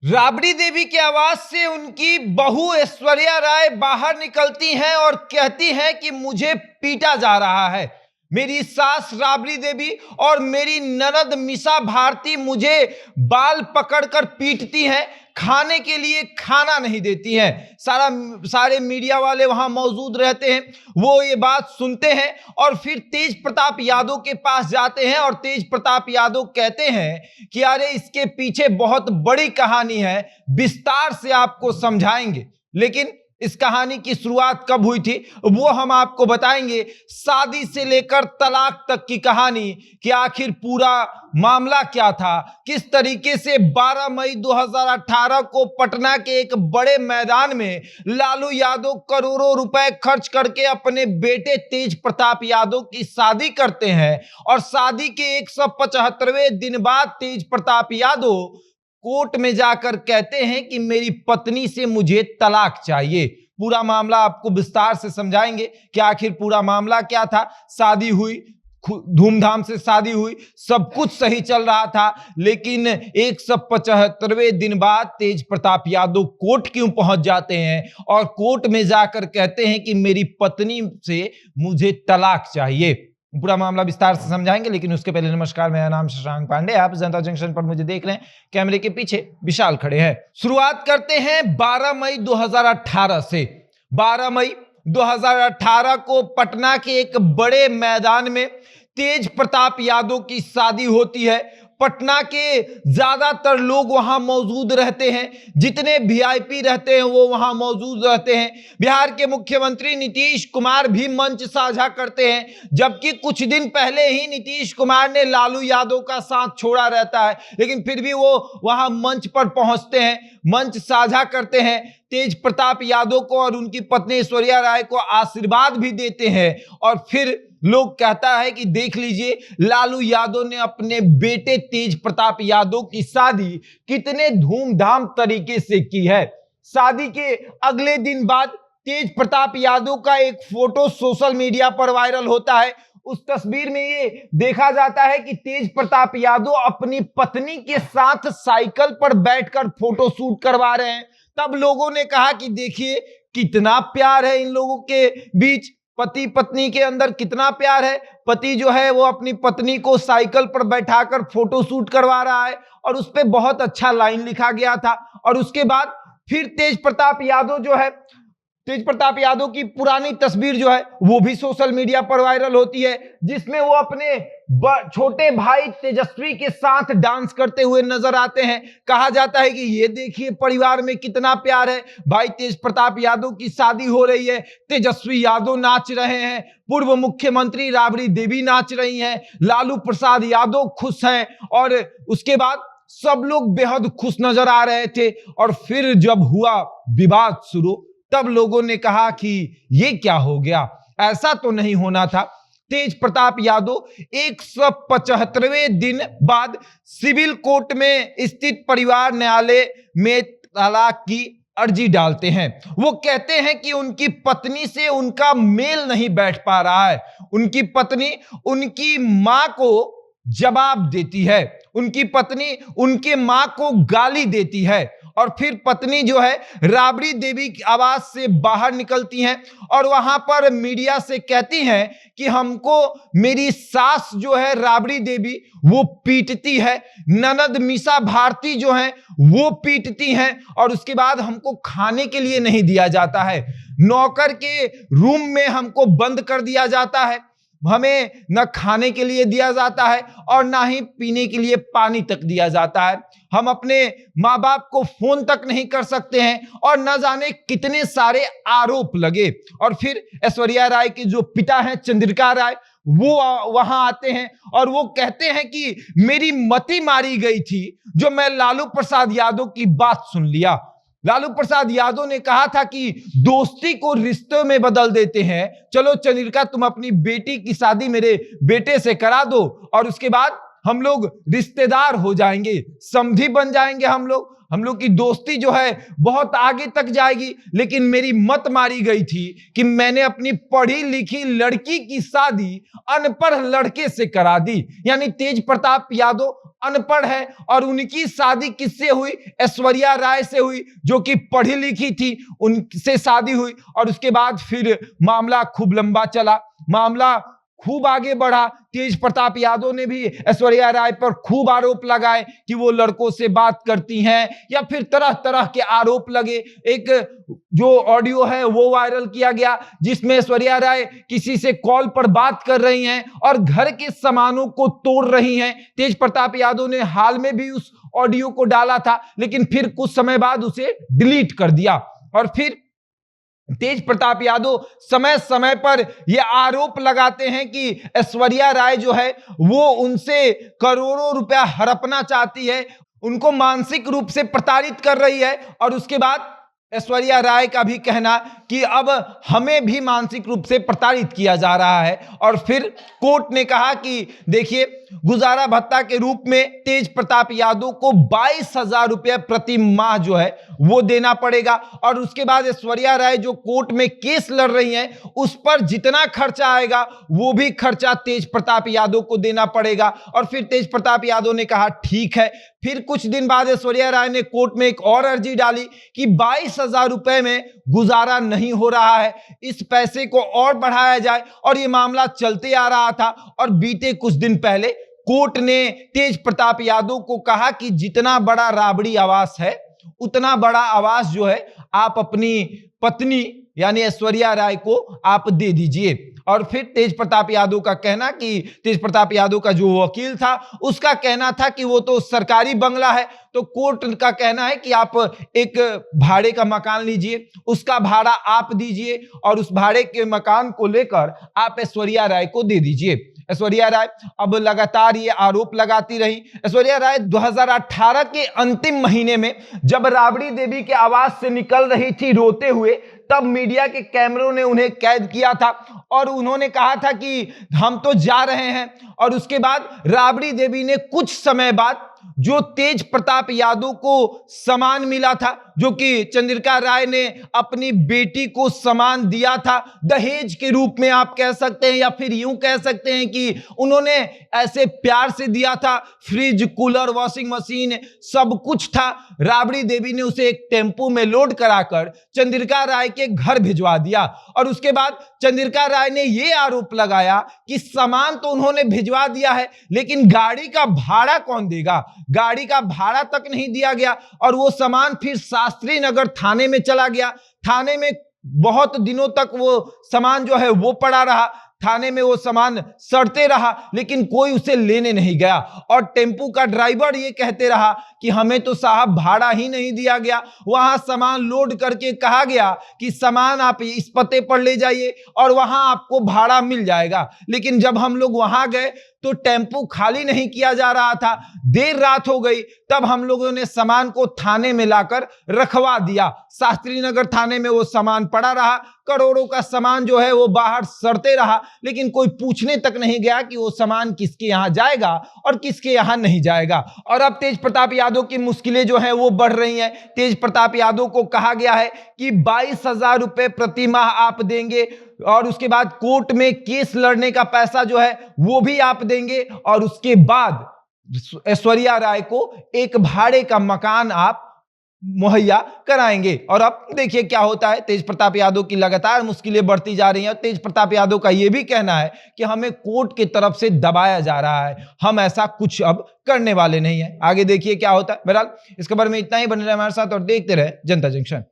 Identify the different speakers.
Speaker 1: राबड़ी देवी की आवाज से उनकी बहू ऐश्वर्या राय बाहर निकलती हैं और कहती हैं कि मुझे पीटा जा रहा है। मेरी सास राबड़ी देवी और मेरी ननद मिसा भारती मुझे बाल पकड़कर पीटती हैं, खाने के लिए खाना नहीं देती हैं। सारे मीडिया वाले वहां मौजूद रहते हैं, वो ये बात सुनते हैं और फिर तेज प्रताप यादव के पास जाते हैं और तेज प्रताप यादव कहते हैं कि अरे इसके पीछे बहुत बड़ी कहानी है, विस्तार से आपको समझाएंगे। लेकिन इस कहानी की शुरुआत कब हुई थी वो हम आपको बताएंगे। शादी से लेकर तलाक तक की कहानी कि आखिर पूरा मामला क्या था, किस तरीके से 12 मई 2018 को पटना के एक बड़े मैदान में लालू यादव करोड़ों रुपए खर्च करके अपने बेटे तेज प्रताप यादव की शादी करते हैं और शादी के 175वें दिन बाद तेज प्रताप यादव कोर्ट में जाकर कहते हैं कि मेरी पत्नी से मुझे तलाक चाहिए। पूरा मामला आपको विस्तार से समझाएंगे कि आखिर पूरा मामला क्या था। शादी हुई, धूमधाम से शादी हुई, सब कुछ सही चल रहा था, लेकिन 175वें दिन बाद तेज प्रताप यादव कोर्ट क्यों पहुंच जाते हैं और कोर्ट में जाकर कहते हैं कि मेरी पत्नी से मुझे तलाक चाहिए। पूरा मामला विस्तार से समझाएंगे, लेकिन उसके पहले नमस्कार, मेरा नाम शशांक पांडे, आप जनता जंक्शन पर मुझे देख रहे हैं, कैमरे के पीछे विशाल खड़े हैं। शुरुआत करते हैं 12 मई 2018 से। 12 मई 2018 को पटना के एक बड़े मैदान में तेज प्रताप यादव की शादी होती है। पटना के ज्यादातर लोग वहां मौजूद रहते हैं, जितने वीआईपी रहते हैं वो वहां मौजूद रहते हैं। बिहार के मुख्यमंत्री नीतीश कुमार भी मंच साझा करते हैं, जबकि कुछ दिन पहले ही नीतीश कुमार ने लालू यादव का साथ छोड़ा रहता है, लेकिन फिर भी वो वहां मंच पर पहुंचते हैं, मंच साझा करते हैं, तेज प्रताप यादव को और उनकी पत्नी ऐश्वर्या राय को आशीर्वाद भी देते हैं। और फिर लोग कहता है कि देख लीजिए लालू यादव ने अपने बेटे तेज प्रताप यादव की शादी कितने धूमधाम तरीके से की है। शादी के अगले दिन बाद तेज प्रताप यादव का एक फोटो सोशल मीडिया पर वायरल होता है। उस तस्वीर में ये देखा जाता है कि तेज प्रताप यादव अपनी पत्नी के साथ साइकिल पर बैठकर फोटो शूट करवा रहे हैं। तब लोगों ने कहा कि देखिए कितना प्यार है इन लोगों के बीच, पति पत्नी के अंदर कितना प्यार है। पति जो है वो अपनी पत्नी को साइकिल पर बैठाकर फोटो शूट करवा रहा है और उस पे बहुत अच्छा लाइन लिखा गया था। और उसके बाद फिर तेज प्रताप यादव की पुरानी तस्वीर जो है वो भी सोशल मीडिया पर वायरल होती है, जिसमें वो अपने छोटे भाई तेजस्वी के साथ डांस करते हुए नजर आते हैं। कहा जाता है कि ये देखिए परिवार में कितना प्यार है, भाई तेज प्रताप यादव की शादी हो रही है, तेजस्वी यादव नाच रहे हैं, पूर्व मुख्यमंत्री राबड़ी देवी नाच रही हैं, लालू प्रसाद यादव खुश हैं और उसके बाद सब लोग बेहद खुश नजर आ रहे थे। और फिर जब हुआ विवाद शुरू, तब लोगों ने कहा कि ये क्या हो गया, ऐसा तो नहीं होना था। तेज प्रताप यादव 175वें दिन बाद सिविल कोर्ट में स्थित परिवार न्यायालय में तलाक की अर्जी डालते हैं। वो कहते हैं कि उनकी पत्नी से उनका मेल नहीं बैठ पा रहा है। उनकी पत्नी उनकी मां को जवाब देती है, उनकी पत्नी उनके मां को गाली देती है और फिर पत्नी जो है राबड़ी देवी की आवाज से बाहर निकलती हैं और वहां पर मीडिया से कहती हैं कि हमको मेरी सास जो है राबड़ी देवी वो पीटती है, ननद मिसा भारती जो है वो पीटती हैं और उसके बाद हमको खाने के लिए नहीं दिया जाता है, नौकर के रूम में हमको बंद कर दिया जाता है, हमें न खाने के लिए दिया जाता है और ना ही पीने के लिए पानी तक दिया जाता है, हम अपने माँ बाप को फोन तक नहीं कर सकते हैं और न जाने कितने सारे आरोप लगे। और फिर ऐश्वर्या राय के जो पिता हैं चंद्रिका राय वो वहां आते हैं और वो कहते हैं कि मेरी मति मारी गई थी जो मैं लालू प्रसाद यादव की बात सुन लिया। लालू प्रसाद यादव ने कहा था कि दोस्ती को रिश्ते में बदल देते हैं, चलो चंद्रिका तुम अपनी बेटी की शादी मेरे बेटे से करा दो और उसके बाद हम लोग रिश्तेदार हो जाएंगे, समधी बन जाएंगे हम लोग हम लोग की दोस्ती जो है बहुत आगे तक जाएगी, लेकिन मेरी मत मारी गई थी कि मैंने अपनी पढ़ी लिखी लड़की की शादी अनपढ़ लड़के से करा दी। यानी तेज प्रताप यादव अनपढ़ है और उनकी शादी किससे हुई? ऐश्वर्या राय से हुई, जो कि पढ़ी लिखी थी, उनसे शादी हुई। और उसके बाद फिर मामला खूब लंबा चला, मामला खूब आगे बढ़ा। तेज प्रताप यादव ने भी ऐश्वर्या राय पर खूब आरोप लगाए कि वो लड़कों से बात करती हैं, या फिर तरह तरह के आरोप लगे। एक जो ऑडियो है वो वायरल किया गया, जिसमें ऐश्वर्या राय किसी से कॉल पर बात कर रही हैं और घर के सामानों को तोड़ रही हैं। तेज प्रताप यादव ने हाल में भी उस ऑडियो को डाला था, लेकिन फिर कुछ समय बाद उसे डिलीट कर दिया। और फिर तेज प्रताप यादव समय समय पर यह आरोप लगाते हैं कि ऐश्वर्या राय जो है वो उनसे करोड़ों रुपया हड़पना चाहती है, उनको मानसिक रूप से प्रताड़ित कर रही है। और उसके बाद ऐश्वर्या राय का भी कहना कि अब हमें भी मानसिक रूप से प्रताड़ित किया जा रहा है। और फिर कोर्ट ने कहा कि देखिए, गुजारा भत्ता के रूप में तेज प्रताप यादव को 22,000 रुपये प्रति माह जो है वो देना पड़ेगा। और उसके बाद ऐश्वर्या राय जो कोर्ट में केस लड़ रही हैं, उस पर जितना खर्चा आएगा वो भी खर्चा तेज प्रताप यादव को देना पड़ेगा। और फिर तेज प्रताप यादव ने कहा ठीक है। फिर कुछ दिन बाद ऐश्वर्या राय ने कोर्ट में एक और अर्जी डाली कि 22,000 रुपए में गुजारा नहीं हो रहा है, इस पैसे को और बढ़ाया जाए। और ये मामला चलते आ रहा था और बीते कुछ दिन पहले कोर्ट ने तेज प्रताप यादव को कहा कि जितना बड़ा राबड़ी आवास है, उतना बड़ा आवास जो है आप अपनी पत्नी यानी ऐश्वर्या राय को आप दे दीजिए। और फिर तेज प्रताप यादव का कहना कि तेज प्रताप यादव का जो वकील था उसका कहना था कि वो तो सरकारी बंगला है, तो कोर्ट का कहना है कि आप एक भाड़े का मकान लीजिए, उसका भाड़ा आप दीजिए और उस भाड़े के मकान को लेकर आप ऐश्वर्या राय को दे दीजिए। ऐश्वर्या राय अब लगातार ये आरोप लगाती रही। ऐश्वर्या राय 2018 के अंतिम महीने में जब राबड़ी देवी के आवास से निकल रही थी रोते हुए, तब मीडिया के कैमरों ने उन्हें कैद किया था और उन्होंने कहा था कि हम तो जा रहे हैं। और उसके बाद राबड़ी देवी ने कुछ समय बाद जो तेज प्रताप यादव को सामान मिला था, जो कि चंद्रिका राय ने अपनी बेटी को सामान दिया था दहेज के रूप में आप कह सकते हैं, या फिर यूं कह सकते हैं कि उन्होंने ऐसे प्यार से दिया था, फ्रिज, कूलर, वॉशिंग मशीन सब कुछ था। राबड़ी देवी ने उसे एक टेम्पो में लोड कराकर चंद्रिका राय के घर भिजवा दिया। और उसके बाद चंद्रिका राय ने यह आरोप लगाया कि सामान तो उन्होंने भिजवा दिया है, लेकिन गाड़ी का भाड़ा कौन देगा? गाड़ी का भाड़ा तक नहीं दिया गया। और वो सामान फिर शास्त्री नगर थाने में चला गया। थाने में बहुत दिनों तक वो सामान जो है वो पड़ा रहा, थाने में वो सामान सड़ते रहा, लेकिन कोई उसे लेने नहीं गया। और टेम्पू का ड्राइवर ये कहते रहा कि हमें तो साहब भाड़ा ही नहीं दिया गया, वहां सामान लोड करके कहा गया कि सामान आप इस पते पर ले जाइए और वहां आपको भाड़ा मिल जाएगा। लेकिन जब हम लोग वहां गए तो टेम्पू खाली नहीं किया जा रहा था, देर रात हो गई, तब हम लोगों ने सामान को थाने में लाकर रखवा दिया। शास्त्री नगर थाने में वो सामान पड़ा रहा, करोड़ों का सामान जो है वो बाहर सड़ते रहा, लेकिन कोई पूछने तक नहीं गया कि वो सामान किसके यहां जाएगा और किसके यहां नहीं जाएगा। और अब तेज प्रताप यादव की मुश्किलें जो है वो बढ़ रही हैं। तेज प्रताप यादव को कहा गया है कि 22,000 रुपए प्रति माह आप देंगे और उसके बाद कोर्ट में केस लड़ने का पैसा जो है वो भी आप देंगे, और उसके बाद ऐश्वर्या राय को एक भाड़े का मकान आप मुहैया कराएंगे। और अब देखिए क्या होता है। तेज प्रताप यादव की लगातार मुश्किलें बढ़ती जा रही हैं और तेज प्रताप यादव का यह भी कहना है कि हमें कोर्ट की तरफ से दबाया जा रहा है, हम ऐसा कुछ अब करने वाले नहीं है। आगे देखिए क्या होता है। बहरहाल इस खबर में इतना ही, बने रहे हमारे साथ और देखते रहे जनता जंक्शन।